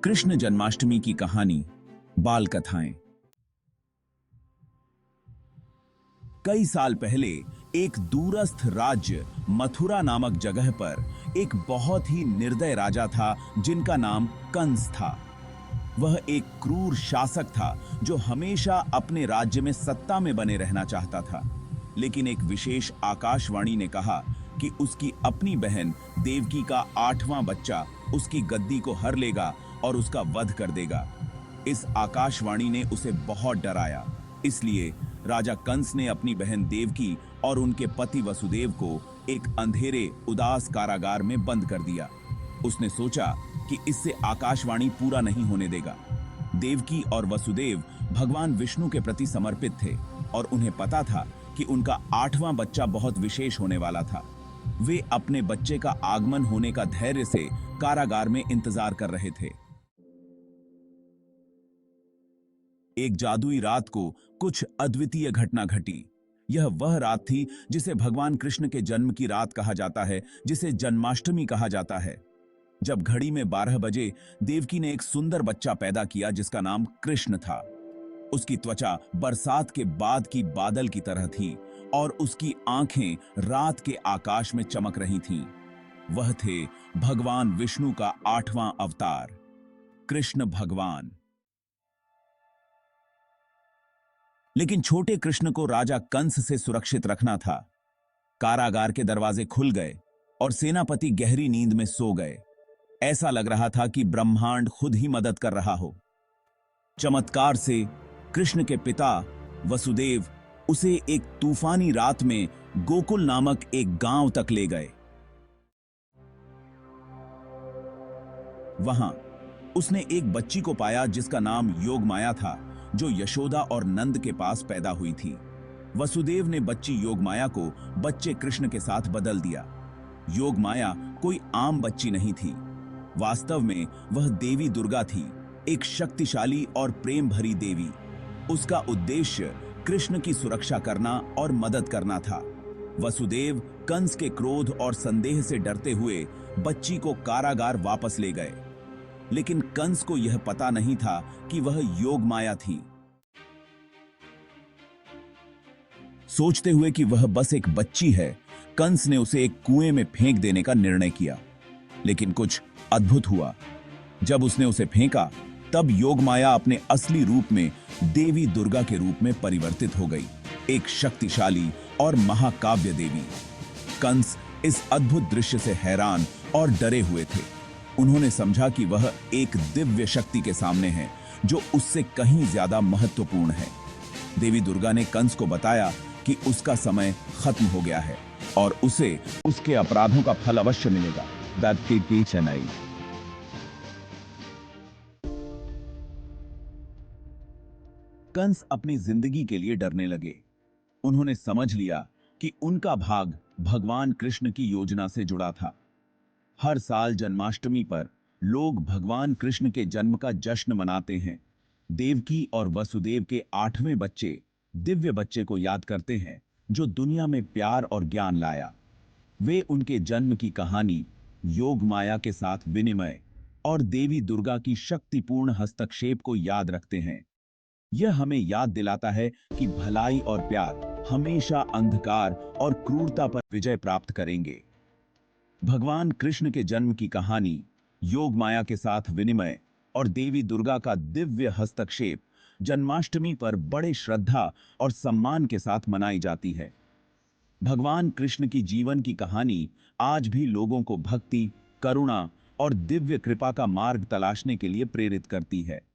कृष्ण जन्माष्टमी की कहानी, बाल कथाएं। कई साल पहले एक दूरस्थ राज्य मथुरा नामक जगह पर एक बहुत ही निर्दय राजा था जिनका नाम कंस था। वह एक क्रूर शासक था जो हमेशा अपने राज्य में सत्ता में बने रहना चाहता था। लेकिन एक विशेष आकाशवाणी ने कहा कि उसकी अपनी बहन देवकी का 8वां बच्चा उसकी गद्दी को हर लेगा और उसका वध कर देगा। इस आकाशवाणी ने उसे बहुत डराया। इसलिए राजा कंस ने अपनी बहन देवकी और उनके पति वसुदेव को एक अंधेरे उदास कारागार में बंद कर दिया। उसने सोचा कि इससे आकाशवाणी पूरा नहीं होने देगा। देवकी और वसुदेव भगवान विष्णु के प्रति समर्पित थे और उन्हें पता था कि उनका 8वां बच्चा बहुत विशेष होने वाला था। वे अपने बच्चे का आगमन होने का धैर्य से कारागार में इंतजार कर रहे थे। एक जादुई रात को कुछ अद्वितीय घटना घटी। यह वह रात थी जिसे भगवान कृष्ण के जन्म की रात कहा जाता है, जिसे जन्माष्टमी कहा जाता है। जब घड़ी में 12 बजे देवकी ने एक सुंदर बच्चा पैदा किया जिसका नाम कृष्ण था। उसकी त्वचा बरसात के बाद की बादल की तरह थी और उसकी आंखें रात के आकाश में चमक रही थीं। वह थे भगवान विष्णु का 8वां अवतार, कृष्ण भगवान। लेकिन छोटे कृष्ण को राजा कंस से सुरक्षित रखना था। कारागार के दरवाजे खुल गए और सेनापति गहरी नींद में सो गए। ऐसा लग रहा था कि ब्रह्मांड खुद ही मदद कर रहा हो। चमत्कार से कृष्ण के पिता वसुदेव उसे एक तूफानी रात में गोकुल नामक एक गांव तक ले गए। वहां उसने एक बच्ची को पाया जिसका नाम योगमाया था, जो यशोदा और नंद के पास पैदा हुई थी। वसुदेव ने बच्ची योगमाया को बच्चे कृष्ण के साथ बदल दिया। योगमाया कोई आम बच्ची नहीं थी। वास्तव में वह देवी दुर्गा थी, एक शक्तिशाली और प्रेम भरी देवी। उसका उद्देश्य कृष्ण की सुरक्षा करना और मदद करना था। वसुदेव कंस के क्रोध और संदेह से डरते हुए बच्ची को कारागार वापस ले गए। लेकिन कंस को यह पता नहीं था कि वह योगमाया थी। सोचते हुए कि वह बस एक बच्ची है, कंस ने उसे एक कुएं में फेंक देने का निर्णय किया। लेकिन कुछ अद्भुत हुआ। जब उसने उसे फेंका, तब योगमाया अपने असली रूप में देवी दुर्गा के रूप में परिवर्तित हो गई, एक शक्तिशाली और महाकाव्य देवी। कंस इस अद्भुत दृश्य से हैरान और डरे हुए थे। उन्होंने समझा कि वह एक दिव्य शक्ति के सामने है जो उससे कहीं ज्यादा महत्वपूर्ण है। देवी दुर्गा ने कंस को बताया कि उसका समय खत्म हो गया है और उसे उसके अपराधों का फल अवश्य मिलेगा। चेन्नई। कंस अपनी जिंदगी के लिए डरने लगे। उन्होंने समझ लिया कि उनका भाग भगवान कृष्ण की योजना से जुड़ा था। हर साल जन्माष्टमी पर लोग भगवान कृष्ण के जन्म का जश्न मनाते हैं। देवकी और वसुदेव के 8वें बच्चे, दिव्य बच्चे को याद करते हैं जो दुनिया में प्यार और ज्ञान लाया। वे उनके जन्म की कहानी, योगमाया के साथ विनिमय और देवी दुर्गा की शक्तिपूर्ण हस्तक्षेप को याद रखते हैं। यह हमें याद दिलाता है कि भलाई और प्यार हमेशा अंधकार और क्रूरता पर विजय प्राप्त करेंगे। भगवान कृष्ण के जन्म की कहानी, योगमाया के साथ विनिमय और देवी दुर्गा का दिव्य हस्तक्षेप जन्माष्टमी पर बड़े श्रद्धा और सम्मान के साथ मनाई जाती है। भगवान कृष्ण की जीवन की कहानी आज भी लोगों को भक्ति, करुणा और दिव्य कृपा का मार्ग तलाशने के लिए प्रेरित करती है।